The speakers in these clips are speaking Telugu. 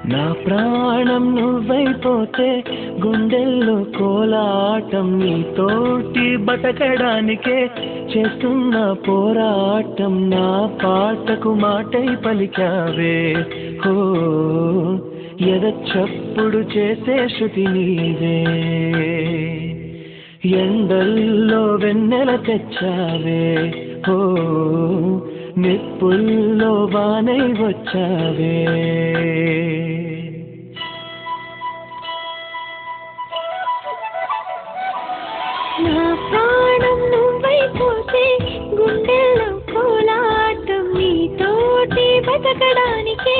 నా ప్రాణం నువ్వైపోతే గుండెల్లో కోలాటం నీతోటి బతకడానికే చేస్తున్న పోరాటం నా పాటకు మాటై పలికావే హో ఎద చప్పుడు చేసే శృతి నీవే ఎండల్లో వెన్నెల తెచ్చావే హో నిప్పుల్లో వానై వచ్చావే నా ప్రాణం నువ్వైపోతే గుండెల్లో కోలాటం నీతోటి బతకడానికే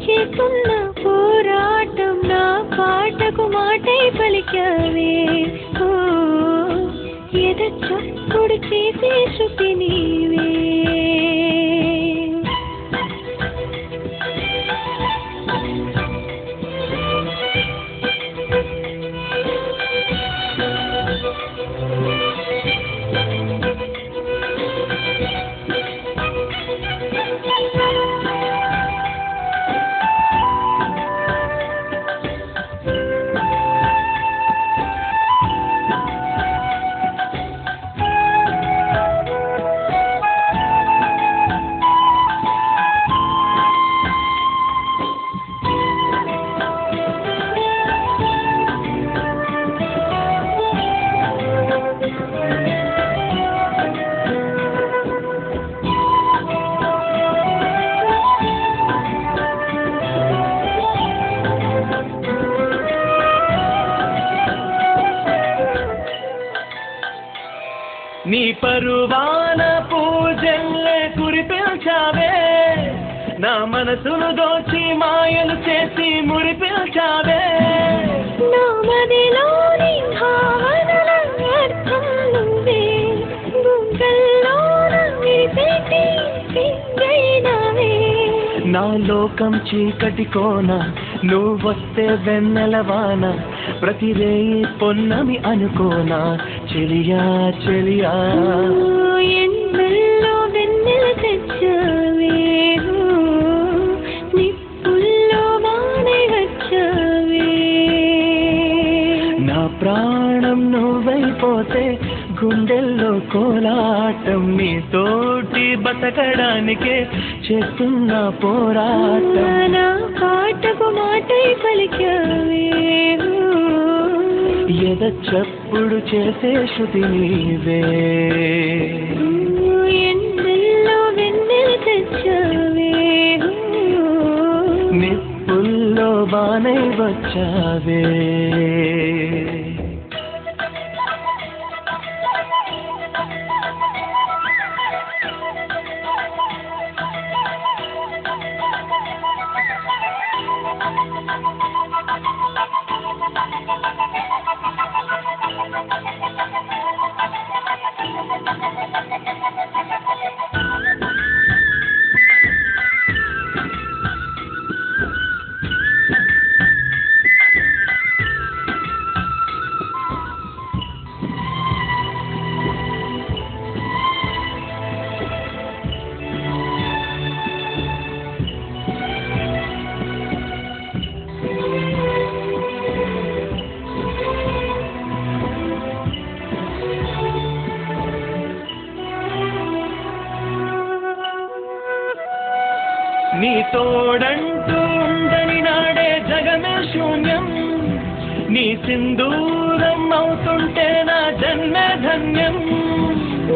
చేస్తున్న పోరాటం నా పాటకు మాటై పలికావే ఓ ఎద చప్పుడు చేసే శృతి నీవే నీ పరువాన పూజల్లే కురిపించావే నా మనసును దోచి మాయలు చేసి మురిపించావే నా మదిలోని భావనల అర్థం నువ్వే గుండెల్లోన విరిపెట్టి సింగైనవే నా లోకం చీకటి కోన నువ్వొస్తే వెన్నెలవాన ప్రతిరేయి పొన్నమి అనుకోనా చెలియా చెలియా ఎండల్లో వెన్నెల తెచ్చావే నిప్పుల్లో వానై వచ్చావే నా ప్రాణం నువ్వైపోతే గుండెల్లో కోలాటం నీతోటి బతకడానికే చేస్తున్న పోరాటం నా పాటకు మాటై పలికావే ఎద చప్పుడు చేసే శృతి నీవే ఎండల్లో వెన్నెల తెచ్చావే నిప్పుల్లో బానై వచ్చావే నీ తోడంటూ ఉండని నాడే జగమే శూన్యం నీ సింధూరం అవుతుంటే నా జన్మే ధన్యం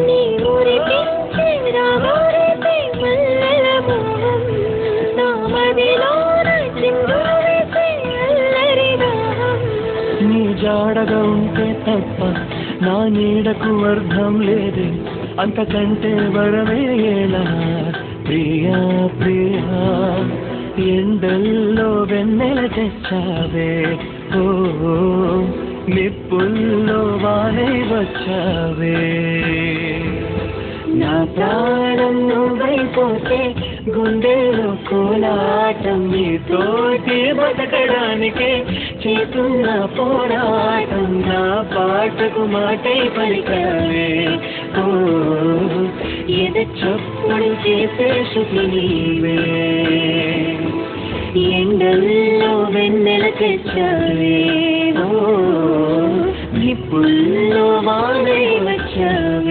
నీ ఊరికించే రావారితే మల్లెల మోహం నా మదిలోన చిందువేసే అల్లరి దాహం నీ జాడగా ఉంటే తప్ప నా నీడకు అర్థం లేదే అంతకంటే వరమే ఎలా ప్రియా ప్రియా ఎండల్లో వెన్నెల తెచ్చావే ఓ నిప్పుల్లో వానై వచ్చావే నా ప్రాణం నువ్వైపోతే గుండెలో కోలాటం నీతోటి బతకడానికే చేస్తున్న పోరాటం నా పాటకు మాటై పలికావే ఓ ఎద చప్పుడు చేసే శృతి నీవే ఎండల్లో వెన్నెల తెచ్చావే, నిప్పుల్లో వానై వచ్చావే.